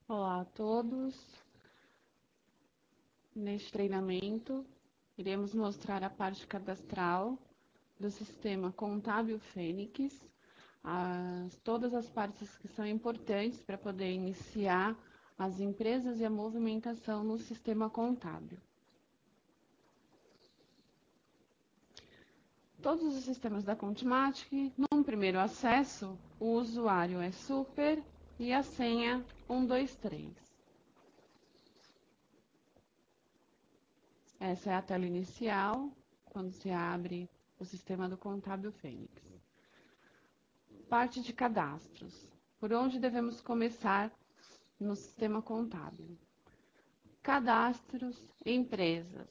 Olá a todos. Neste treinamento, iremos mostrar a parte cadastral do sistema contábil Fênix, todas as partes que são importantes para poder iniciar as empresas e a movimentação no sistema contábil. Todos os sistemas da Contimatic, num primeiro acesso, o usuário é super e a senha 123. Essa é a tela inicial, quando se abre o sistema do Contábil Fênix. Parte de cadastros. Por onde devemos começar no sistema contábil? Cadastros, empresas.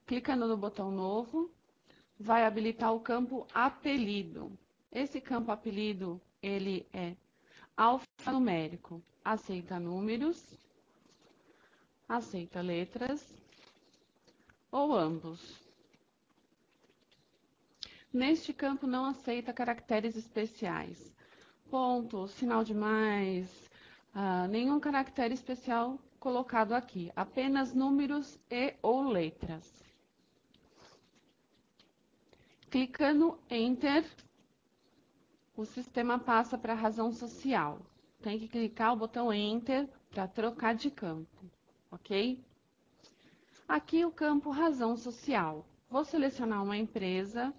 Clicando no botão novo, vai habilitar o campo apelido. Esse campo apelido, ele é alfanumérico. Aceita números, aceita letras ou ambos. Neste campo não aceita caracteres especiais. Ponto, sinal de mais, nenhum caractere especial colocado aqui. Apenas números e ou letras. Clicando Enter, o sistema passa para a razão social. Tem que clicar o botão Enter para trocar de campo, ok? Aqui o campo razão social. Vou selecionar uma empresa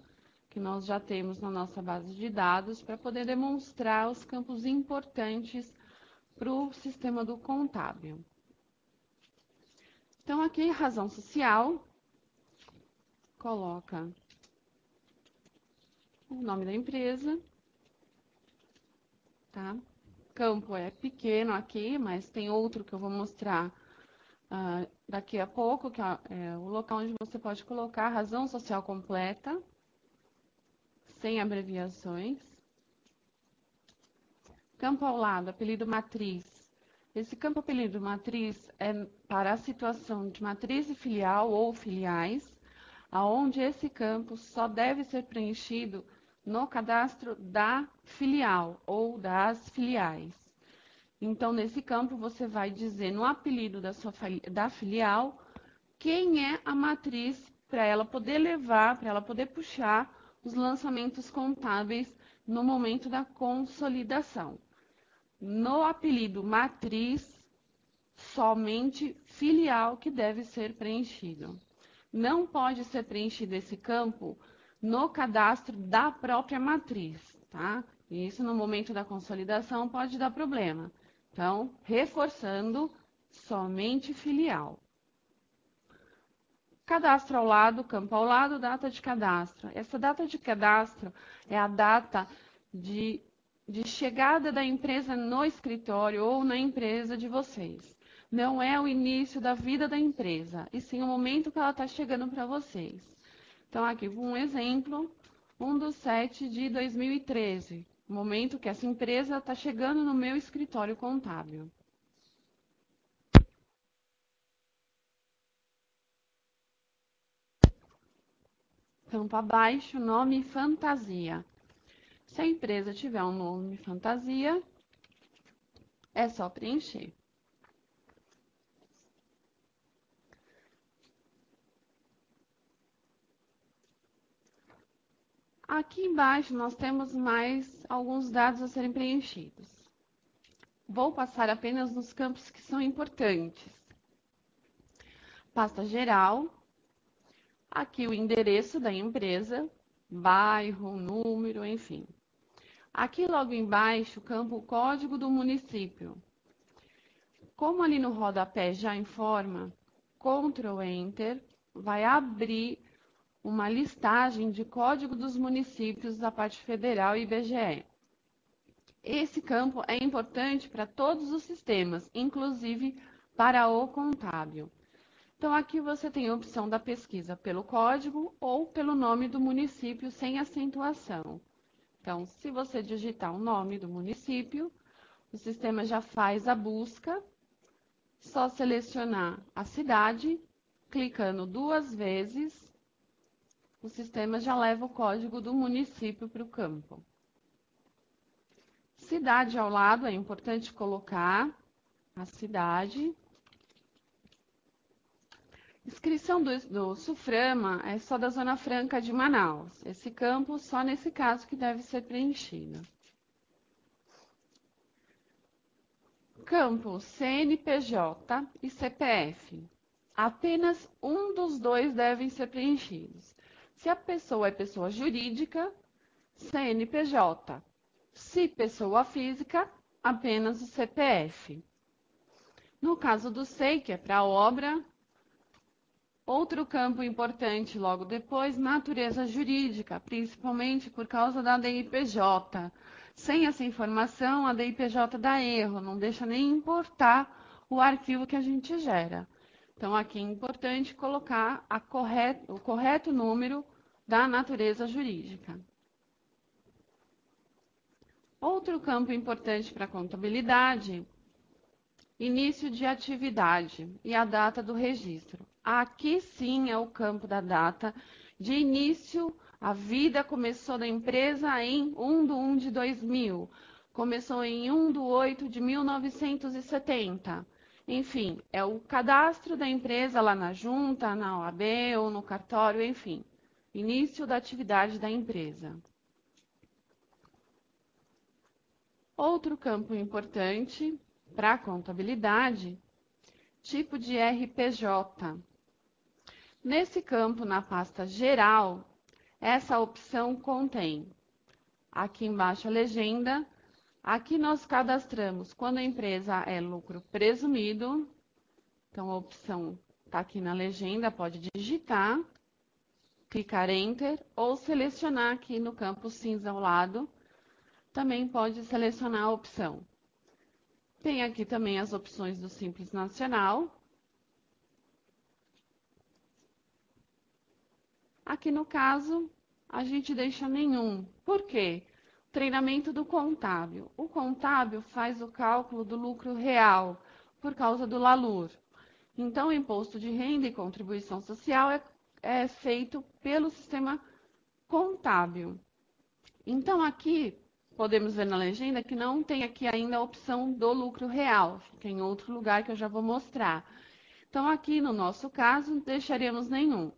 que nós já temos na nossa base de dados para poder demonstrar os campos importantes para o sistema do contábil. Então, aqui, razão social, coloca o nome da empresa, tá? Campo é pequeno aqui, mas tem outro que eu vou mostrar daqui a pouco, que é o local onde você pode colocar a razão social completa, sem abreviações. Campo ao lado, apelido matriz. Esse campo apelido matriz é para a situação de matriz e filial ou filiais, aonde esse campo só deve ser preenchido no cadastro da filial ou das filiais. Então, nesse campo, você vai dizer no apelido da filial quem é a matriz para ela poder levar, para ela poder puxar os lançamentos contábeis no momento da consolidação. No apelido matriz, somente filial que deve ser preenchido. Não pode ser preenchido esse campo no cadastro da própria matriz, tá? E isso no momento da consolidação pode dar problema. Então, reforçando, somente filial. Cadastro ao lado, campo ao lado, data de cadastro. Essa data de cadastro é a data de chegada da empresa no escritório ou na empresa de vocês. Não é o início da vida da empresa, e sim o momento que ela está chegando para vocês. Então, aqui um exemplo, 1/7/2013, o momento que essa empresa está chegando no meu escritório contábil. Campo abaixo, nome fantasia. Se a empresa tiver um nome fantasia, é só preencher. Aqui embaixo nós temos mais alguns dados a serem preenchidos. Vou passar apenas nos campos que são importantes. Pasta geral. Aqui o endereço da empresa, bairro, número, enfim. Aqui logo embaixo, o campo código do município. Como ali no rodapé já informa, Ctrl Enter vai abrir uma listagem de código dos municípios da parte federal e IBGE. Esse campo é importante para todos os sistemas, inclusive para o contábil. Então, aqui você tem a opção da pesquisa pelo código ou pelo nome do município sem acentuação. Então, se você digitar o nome do município, o sistema já faz a busca, só selecionar a cidade, clicando 2 vezes, o sistema já leva o código do município para o campo. Cidade ao lado é importante colocar, a cidade. Inscrição do SUFRAMA é só da Zona Franca de Manaus. Esse campo, só nesse caso que deve ser preenchido. Campo CNPJ e CPF. Apenas um dos dois devem ser preenchidos. Se a pessoa é pessoa jurídica, CNPJ. Se pessoa física, apenas o CPF. No caso do SEI, que é para a obra, outro campo importante logo depois, natureza jurídica, principalmente por causa da DIPJ. Sem essa informação, a DIPJ dá erro, não deixa nem importar o arquivo que a gente gera. Então, aqui é importante colocar o correto número da natureza jurídica. Outro campo importante para a contabilidade, início de atividade e a data do registro. Aqui sim é o campo da data de início. A vida começou da empresa em 1/1 de 2000, começou em 1/8 de 1970. Enfim, é o cadastro da empresa lá na junta, na OAB ou no cartório, enfim. Início da atividade da empresa. Outro campo importante para a contabilidade, tipo de RPJ. Nesse campo, na pasta geral, essa opção contém aqui embaixo a legenda. Aqui nós cadastramos quando a empresa é lucro presumido. Então, a opção está aqui na legenda, pode digitar, clicar Enter ou selecionar aqui no campo cinza ao lado. Também pode selecionar a opção. Tem aqui também as opções do Simples Nacional. Aqui no caso, a gente deixa nenhum. Por quê? Treinamento do contábil. O contábil faz o cálculo do lucro real por causa do LALUR. Então, o imposto de renda e contribuição social é feito pelo sistema contábil. Então, aqui, podemos ver na legenda que não tem aqui ainda a opção do lucro real. Fica em outro lugar que eu já vou mostrar. Então, aqui no nosso caso, deixaremos nenhum.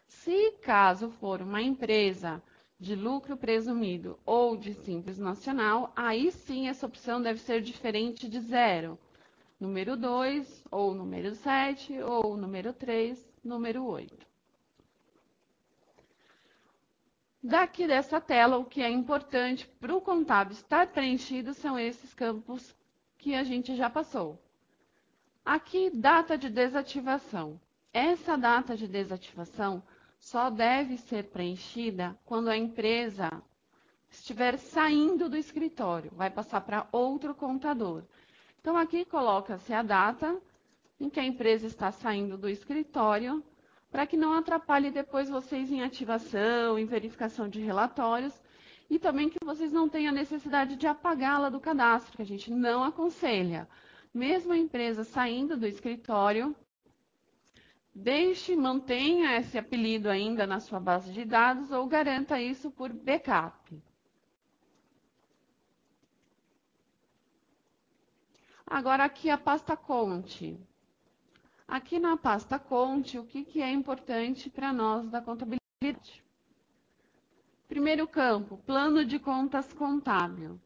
Se caso for uma empresa de lucro presumido ou de Simples Nacional, aí sim essa opção deve ser diferente de 0. Número 2, ou número 7, ou número 3, número 8. Daqui dessa tela, o que é importante para o contábil estar preenchido são esses campos que a gente já passou. Aqui, data de desativação. Essa data de desativação só deve ser preenchida quando a empresa estiver saindo do escritório, vai passar para outro contador. Então, aqui coloca-se a data em que a empresa está saindo do escritório, para que não atrapalhe depois vocês em ativação, em verificação de relatórios, e também que vocês não tenham necessidade de apagá-la do cadastro, que a gente não aconselha. Mesmo a empresa saindo do escritório, mantenha esse apelido ainda na sua base de dados ou garanta isso por backup. Agora aqui a pasta Conte. Aqui na pasta Conte, o que é importante para nós da contabilidade? Primeiro campo, plano de contas contábil.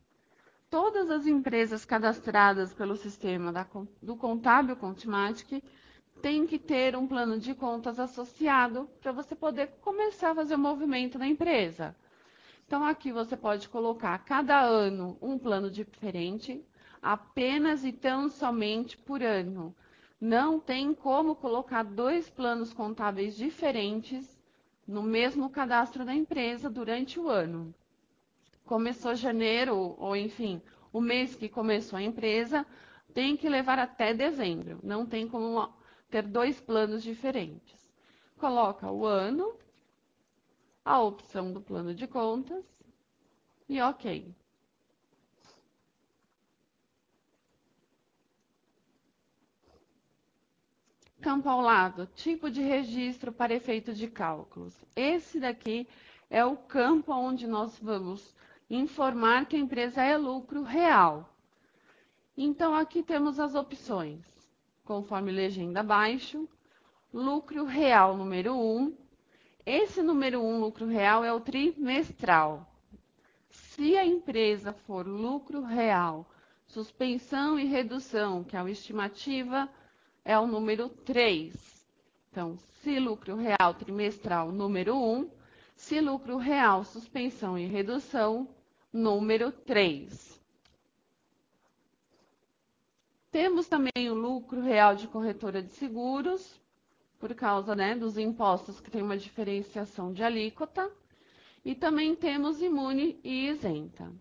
Todas as empresas cadastradas pelo sistema do Contábil Contimatic têm que ter um plano de contas associado para você poder começar a fazer o movimento da empresa. Então, aqui você pode colocar cada ano um plano diferente, apenas e tão somente por ano. Não tem como colocar 2 planos contábeis diferentes no mesmo cadastro da empresa durante o ano. Começou janeiro, ou enfim, o mês que começou a empresa, tem que levar até dezembro. Não tem como ter 2 planos diferentes. Coloca o ano, a opção do plano de contas e OK. Campo ao lado, tipo de registro para efeito de cálculos. Esse daqui é o campo onde nós vamos informar que a empresa é lucro real. Então, aqui temos as opções, conforme legenda abaixo. Lucro real número 1. Esse número 1, lucro real, é o trimestral. Se a empresa for lucro real, suspensão e redução, que é a estimativa, é o número 3. Então, se lucro real trimestral, número 1. Se lucro real, suspensão e redução, número 3. Temos também o lucro real de corretora de seguros, por causa, né, dos impostos que tem uma diferenciação de alíquota. E também temos imune e isenta.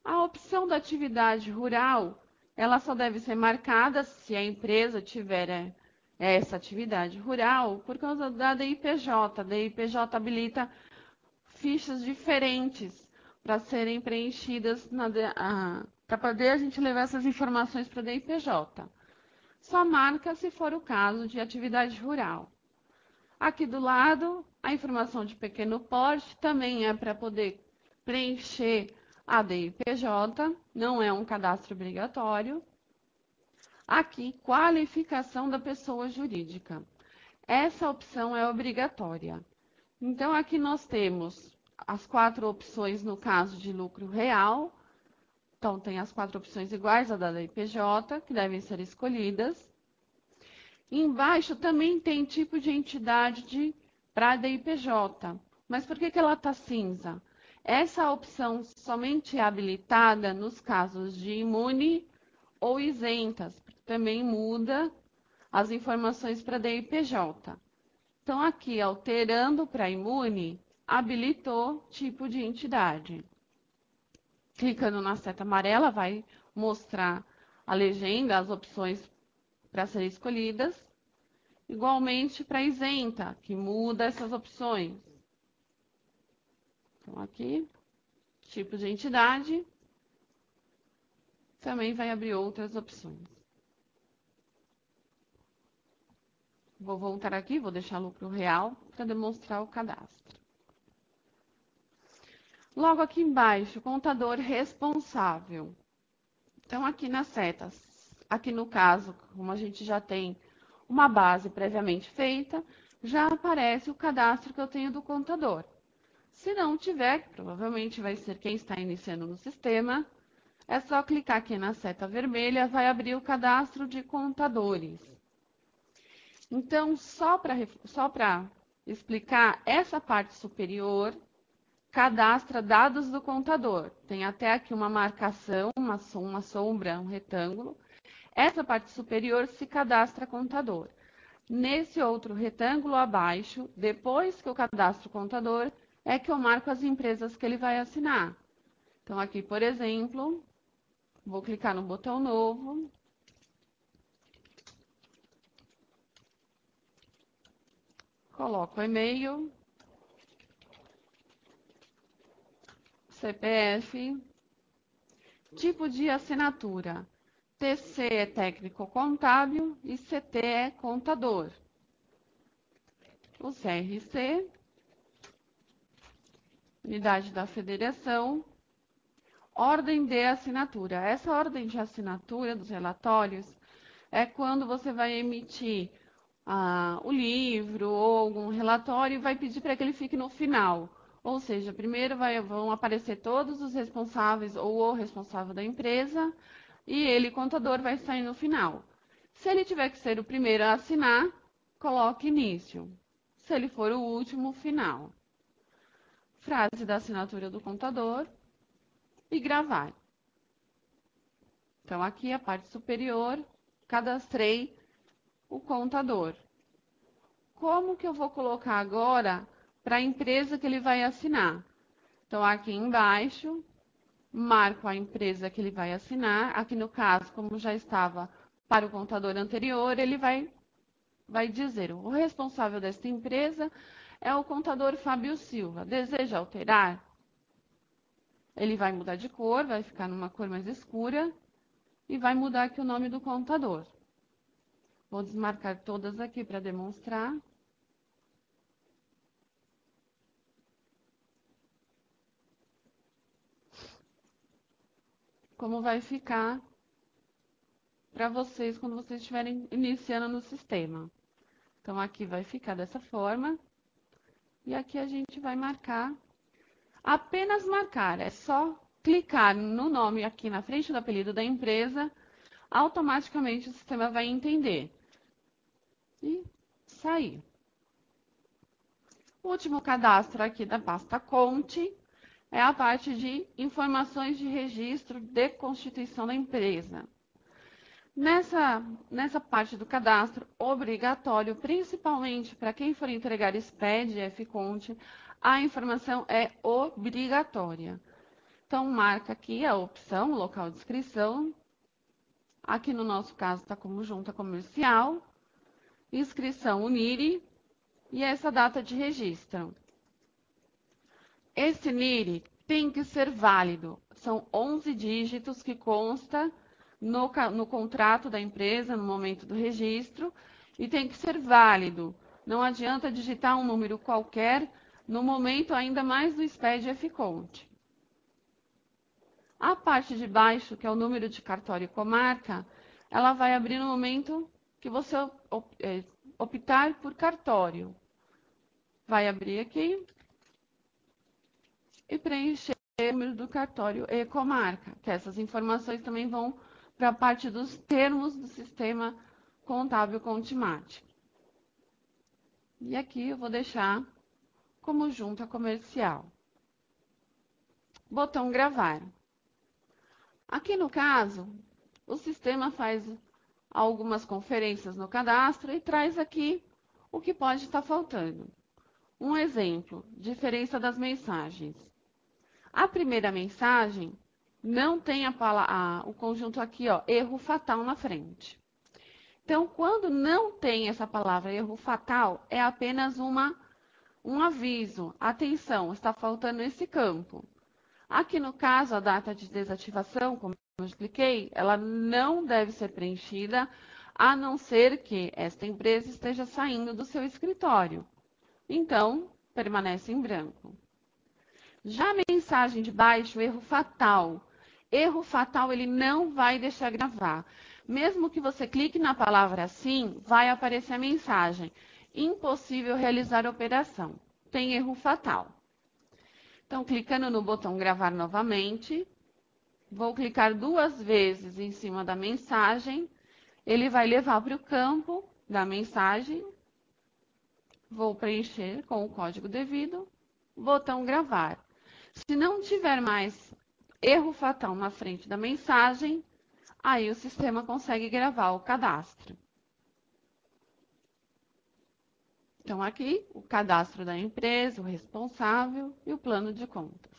A opção da atividade rural, ela só deve ser marcada se a empresa tiver essa atividade rural por causa da DIPJ. A DIPJ habilita fichas diferentes para serem preenchidas para poder a gente levar essas informações para a DIPJ. Só marca se for o caso de atividade rural. Aqui do lado, a informação de pequeno porte também é para poder preencher a DIPJ, não é um cadastro obrigatório. Aqui, qualificação da pessoa jurídica. Essa opção é obrigatória. Então, aqui nós temos as 4 opções no caso de lucro real. Então, tem as 4 opções iguais à da DIPJ, que devem ser escolhidas. Embaixo também tem tipo de entidade para a DIPJ. Mas por que ela está cinza? Essa opção somente é habilitada nos casos de imune ou isentas, porque também muda as informações para a DIPJ. Então, aqui, alterando para imune, habilitou tipo de entidade. Clicando na seta amarela, vai mostrar a legenda, as opções para serem escolhidas. Igualmente para isenta, que muda essas opções. Então, aqui, tipo de entidade, também vai abrir outras opções. Vou voltar aqui, vou deixar lucro real para demonstrar o cadastro. Logo aqui embaixo, contador responsável. Então, aqui nas setas, aqui no caso, como a gente já tem uma base previamente feita, já aparece o cadastro que eu tenho do contador. Se não tiver, que provavelmente vai ser quem está iniciando no sistema, é só clicar aqui na seta vermelha, vai abrir o cadastro de contadores. Então, só para explicar, essa parte superior cadastra dados do contador. Tem até aqui uma marcação, uma sombra, um retângulo. Essa parte superior se cadastra contador. Nesse outro retângulo abaixo, depois que eu cadastro o contador, é que eu marco as empresas que ele vai assinar. Então, aqui, por exemplo, vou clicar no botão novo. Coloco o e-mail, CPF, tipo de assinatura. TC é técnico contábil e CT é contador. O CRC, unidade da federação, ordem de assinatura. Essa ordem de assinatura dos relatórios é quando você vai emitir o livro ou algum relatório e vai pedir para que ele fique no final. Ou seja, primeiro vão aparecer todos os responsáveis ou o responsável da empresa e ele, contador, vai sair no final. Se ele tiver que ser o primeiro a assinar, coloque início. Se ele for o último, final. Frase da assinatura do contador e gravar. Então, aqui a parte superior, cadastrei o contador. Como que eu vou colocar agora para a empresa que ele vai assinar? Então, aqui embaixo, marco a empresa que ele vai assinar. Aqui no caso, como já estava para o contador anterior, ele vai dizer: o responsável desta empresa é o contador Fábio Silva. Deseja alterar? Ele vai mudar de cor, vai ficar numa cor mais escura e vai mudar aqui o nome do contador. Vou desmarcar todas aqui para demonstrar. como vai ficar para vocês quando vocês estiverem iniciando no sistema. Então, aqui vai ficar dessa forma. E aqui a gente vai marcar. Apenas marcar, é só clicar no nome aqui na frente do apelido da empresa, automaticamente o sistema vai entender. E sair. O último cadastro aqui da pasta Conte é a parte de informações de registro de constituição da empresa. Nessa parte do cadastro obrigatório, principalmente para quem for entregar SPED e FConte, a informação é obrigatória. Então, marca aqui a opção, local de inscrição. Aqui no nosso caso está como junta comercial, inscrição UNIRI e essa data de registro. Esse NIRI tem que ser válido. São 11 dígitos que consta no contrato da empresa, no momento do registro, e tem que ser válido. Não adianta digitar um número qualquer no momento ainda mais do SPED FConte. A parte de baixo, que é o número de cartório e comarca, ela vai abrir no momento que você optar por cartório. Vai abrir aqui e preencher o número do cartório e comarca, que essas informações também vão para a parte dos termos do sistema contábil Contimate. E aqui eu vou deixar como junta comercial. Botão gravar. Aqui no caso, o sistema faz algumas conferências no cadastro e traz aqui o que pode estar faltando. Um exemplo, diferença das mensagens. A primeira mensagem não tem o conjunto aqui, ó, erro fatal na frente. Então, quando não tem essa palavra erro fatal, é apenas um aviso. Atenção, está faltando esse campo. Aqui no caso, a data de desativação, como eu expliquei, ela não deve ser preenchida, a não ser que esta empresa esteja saindo do seu escritório. Então, permanece em branco. Já a mensagem de baixo, erro fatal. Erro fatal, ele não vai deixar gravar. Mesmo que você clique na palavra sim, vai aparecer a mensagem. Impossível realizar a operação. Tem erro fatal. Então, clicando no botão gravar novamente, vou clicar 2 vezes em cima da mensagem. Ele vai levar para o campo da mensagem. Vou preencher com o código devido. Botão gravar. Se não tiver mais erro fatal na frente da mensagem, aí o sistema consegue gravar o cadastro. Então, aqui, o cadastro da empresa, o responsável e o plano de contas.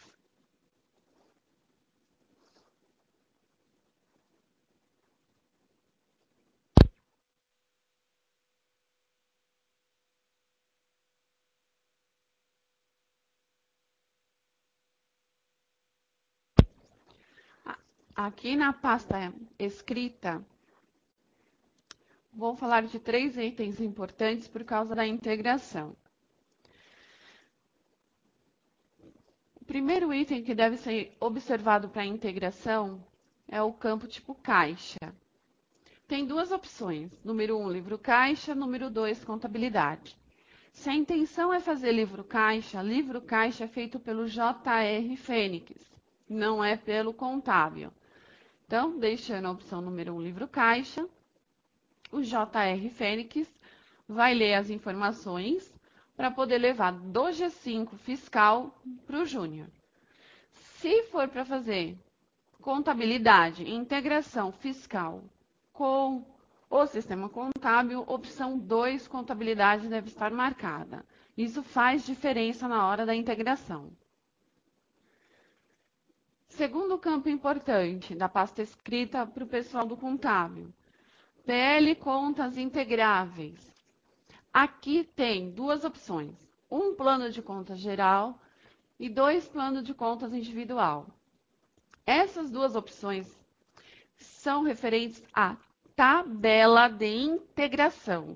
Aqui na pasta escrita, vou falar de 3 itens importantes por causa da integração. O primeiro item que deve ser observado para a integração é o campo tipo caixa. Tem 2 opções, número 1, livro caixa, número 2, contabilidade. Se a intenção é fazer livro caixa é feito pelo JR Fênix, não é pelo contábil. Então, deixando a opção número 1, livro caixa, o JR Fênix vai ler as informações para poder levar do G5 fiscal para o Júnior. Se for para fazer contabilidade e integração fiscal com o sistema contábil, opção 2, contabilidade, deve estar marcada. Isso faz diferença na hora da integração. Segundo campo importante da pasta escrita para o pessoal do contábil, PL contas integráveis. Aqui tem 2 opções, um plano de contas geral e 2 planos de contas individual. Essas 2 opções são referentes à tabela de integração.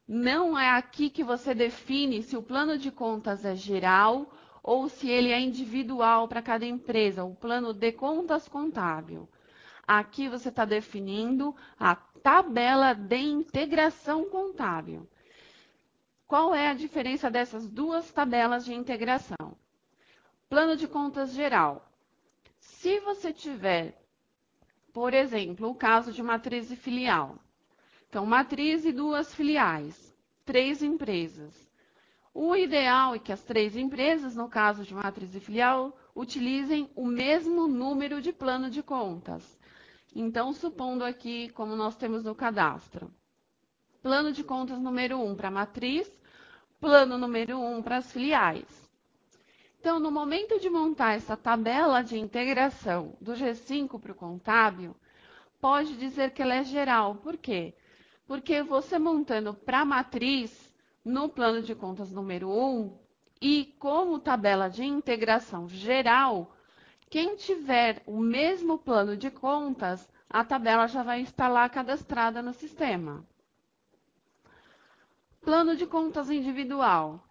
Não é aqui que você define se o plano de contas é geral ou se ele é individual para cada empresa, o plano de contas contábil. Aqui você está definindo a tabela de integração contábil. Qual é a diferença dessas duas tabelas de integração? Plano de contas geral. Se você tiver, por exemplo, o caso de matriz e filial. Então, matriz e duas filiais, 3 empresas. O ideal é que as 3 empresas, no caso de matriz e filial, utilizem o mesmo número de plano de contas. Então, supondo aqui, como nós temos no cadastro, plano de contas número 1 para a matriz, plano número 1 para as filiais. Então, no momento de montar essa tabela de integração do G5 para o contábil, pode dizer que ela é geral. Por quê? Porque você montando para a matriz, no plano de contas número 1, e como tabela de integração geral, quem tiver o mesmo plano de contas, a tabela já vai estar lá cadastrada no sistema. Plano de contas individual.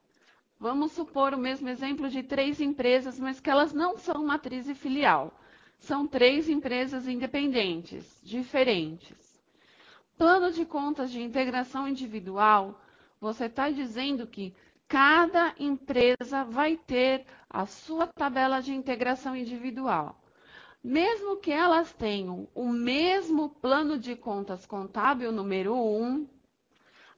Vamos supor o mesmo exemplo de 3 empresas, mas que elas não são matriz e filial. São 3 empresas independentes, diferentes. Plano de contas de integração individual, você está dizendo que cada empresa vai ter a sua tabela de integração individual. Mesmo que elas tenham o mesmo plano de contas contábil número 1,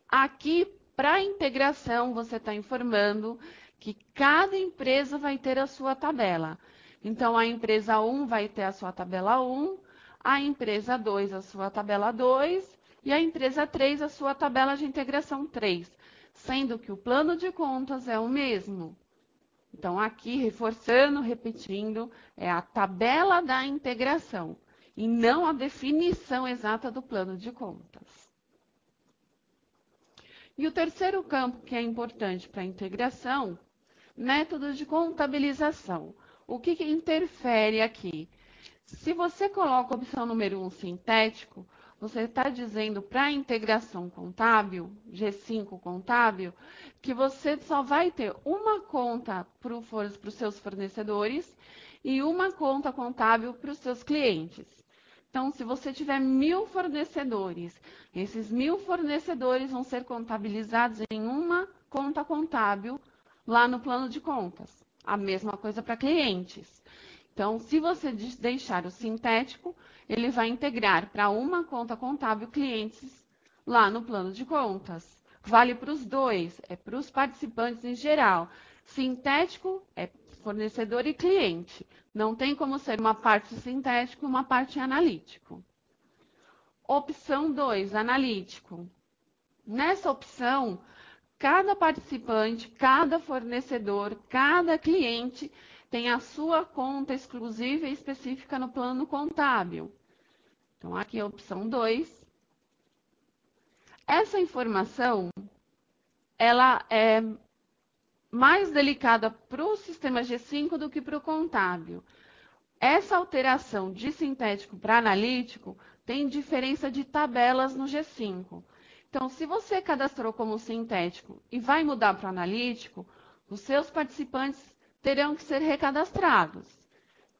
aqui, para a integração, você está informando que cada empresa vai ter a sua tabela. Então, a empresa 1 vai ter a sua tabela 1, a empresa 2 a sua tabela 2 e a empresa 3 a sua tabela de integração 3, sendo que o plano de contas é o mesmo. Então, aqui, reforçando, repetindo, é a tabela da integração e não a definição exata do plano de contas. E o terceiro campo que é importante para a integração, métodos de contabilização. O que interfere aqui? Se você coloca a opção número 1, sintético, você está dizendo para a integração contábil, G5 contábil, que você só vai ter uma conta para os seus fornecedores e uma conta contábil para os seus clientes. Então, se você tiver 1.000 fornecedores, esses 1.000 fornecedores vão ser contabilizados em uma conta contábil lá no plano de contas. A mesma coisa para clientes. Então, se você deixar o sintético, ele vai integrar para uma conta contábil clientes lá no plano de contas. Vale para os dois, é para os participantes em geral. Sintético é fornecedor e cliente. Não tem como ser uma parte sintético e uma parte analítico. Opção 2, analítico. Nessa opção, cada participante, cada fornecedor, cada cliente tem a sua conta exclusiva e específica no plano contábil. Então, aqui é a opção 2. Essa informação, ela é mais delicada para o sistema G5 do que para o contábil. Essa alteração de sintético para analítico tem diferença de tabelas no G5. Então, se você cadastrou como sintético e vai mudar para analítico, os seus participantes terão que ser recadastrados.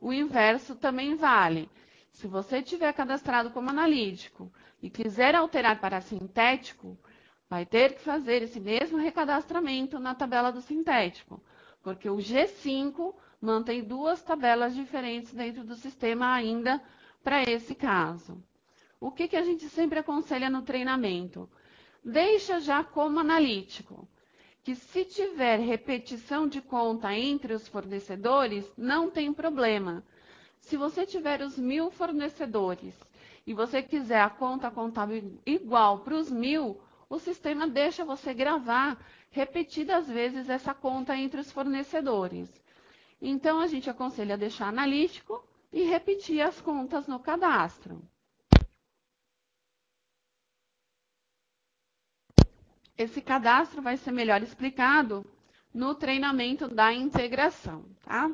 O inverso também vale. Se você tiver cadastrado como analítico e quiser alterar para sintético, vai ter que fazer esse mesmo recadastramento na tabela do sintético, porque o G5 mantém 2 tabelas diferentes dentro do sistema ainda para esse caso. O que a gente sempre aconselha no treinamento? Deixa já como analítico, que se tiver repetição de conta entre os fornecedores, não tem problema. Se você tiver os 1.000 fornecedores e você quiser a conta contábil igual para os 1.000, o sistema deixa você gravar repetidas vezes essa conta entre os fornecedores. Então, a gente aconselha deixar analítico e repetir as contas no cadastro. Esse cadastro vai ser melhor explicado no treinamento da integração, tá?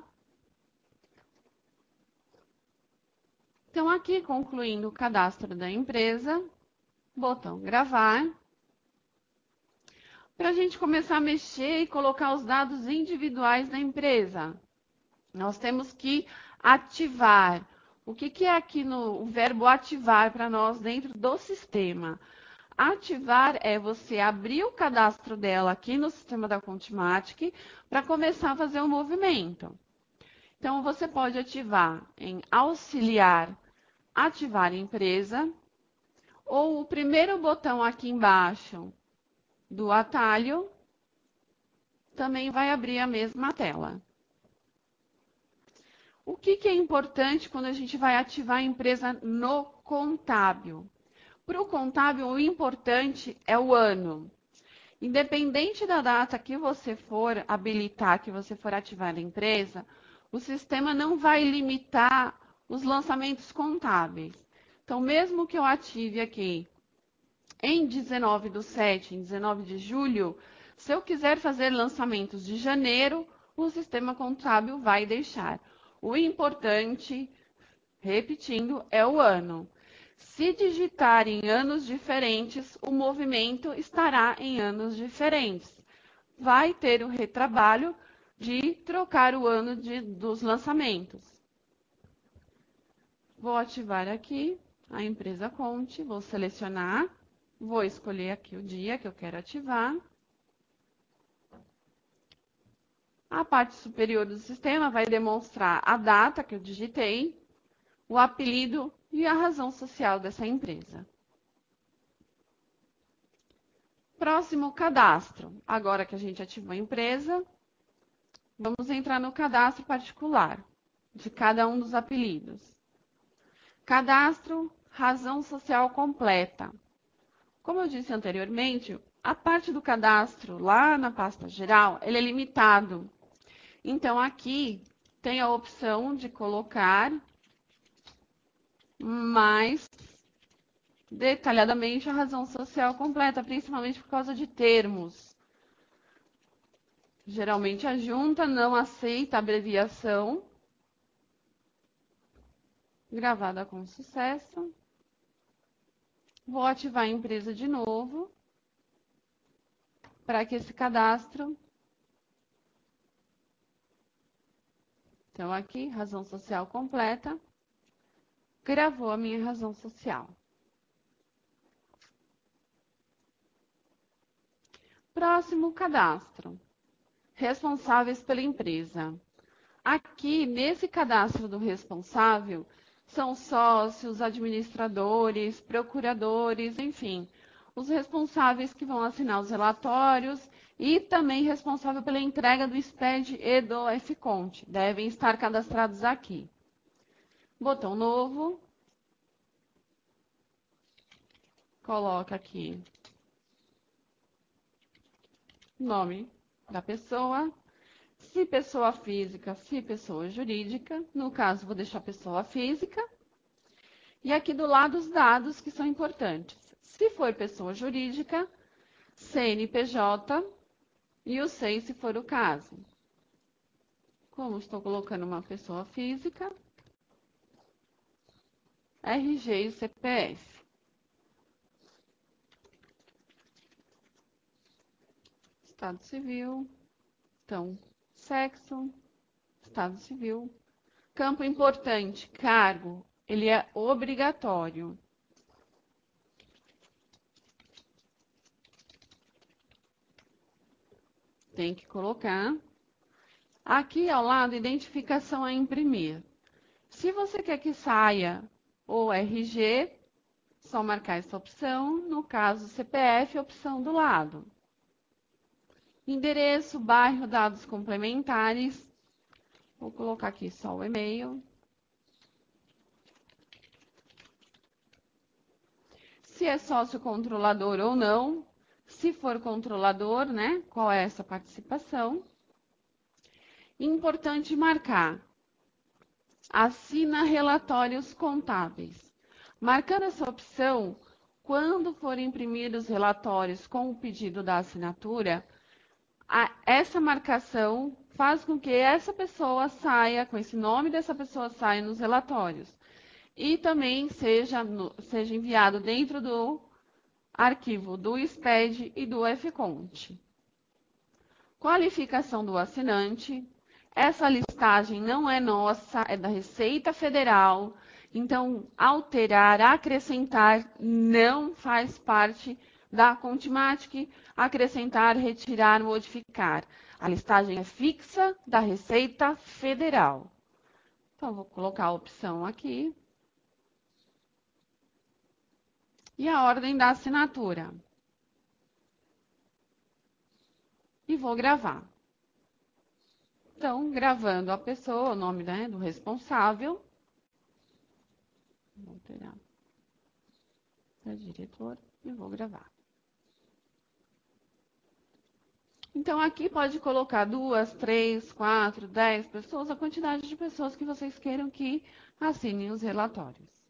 Então, aqui, concluindo o cadastro da empresa, botão gravar. Para a gente começar a mexer e colocar os dados individuais da empresa, nós temos que ativar O que é aqui o verbo ativar para nós dentro do sistema? Ativar é você abrir o cadastro dela aqui no sistema da Contimatic para começar a fazer o movimento. Então, você pode ativar em auxiliar, ativar empresa, ou o primeiro botão aqui embaixo do atalho também vai abrir a mesma tela. O que é importante quando a gente vai ativar a empresa no contábil? Para o contábil, o importante é o ano. Independente da data que você for habilitar, que você for ativar a empresa, o sistema não vai limitar os lançamentos contábeis. Então, mesmo que eu ative aqui em 19/7, em 19 de julho, se eu quiser fazer lançamentos de janeiro, o sistema contábil vai deixar. O importante, repetindo, é o ano. Se digitar em anos diferentes, o movimento estará em anos diferentes. Vai ter o retrabalho de trocar o ano dos lançamentos. Vou ativar aqui a empresa Conte, vou selecionar, vou escolher aqui o dia que eu quero ativar. A parte superior do sistema vai demonstrar a data que eu digitei, o apelido e a razão social dessa empresa. Próximo cadastro. Agora que a gente ativou a empresa, vamos entrar no cadastro particular de cada um dos apelidos. Cadastro, razão social completa. Como eu disse anteriormente, a parte do cadastro lá na pasta geral, ele é limitado. Então, aqui tem a opção de colocar mais detalhadamente a razão social completa, principalmente por causa de termos. Geralmente a junta não aceita abreviação. Gravada com sucesso. Vou ativar a empresa de novo, para que esse cadastro... Então, aqui, razão social completa. Gravou a minha razão social. Próximo cadastro. Responsáveis pela empresa. Aqui, nesse cadastro do responsável, são sócios, administradores, procuradores, enfim, os responsáveis que vão assinar os relatórios e também responsável pela entrega do SPED e do FCONT. Devem estar cadastrados aqui. Botão novo. Coloca aqui o nome da pessoa. Se pessoa física, se pessoa jurídica. No caso, vou deixar pessoa física. E aqui do lado os dados que são importantes. Se for pessoa jurídica, CNPJ e o SEI se for o caso. Como estou colocando uma pessoa física, RG e CPF. Estado civil, então, sexo, estado civil. Campo importante, cargo, ele é obrigatório. Tem que colocar. Aqui ao lado, identificação a imprimir. Se você quer que saia o RG, só marcar essa opção. No caso, CPF, opção do lado. Endereço, bairro, dados complementares. Vou colocar aqui só o e-mail. Se é sócio controlador ou não. Se for controlador, né? Qual é essa participação? Importante marcar. Assina relatórios contábeis. Marcando essa opção, quando for imprimir os relatórios com o pedido da assinatura, essa marcação faz com que essa pessoa saia, com esse nome dessa pessoa saia nos relatórios. E também seja enviado dentro do arquivo do SPED e do FCONT. Qualificação do assinante. Essa listagem não é nossa, é da Receita Federal. Então, alterar, acrescentar não faz parte da Contimatic. Acrescentar, retirar, modificar. A listagem é fixa da Receita Federal. Então, vou colocar a opção aqui. E a ordem da assinatura. E vou gravar. Então, gravando a pessoa, o nome, né, do responsável. Vou alterar da diretora e vou gravar. Então, aqui pode colocar 2, 3, 4, 10 pessoas, a quantidade de pessoas que vocês queiram que assinem os relatórios.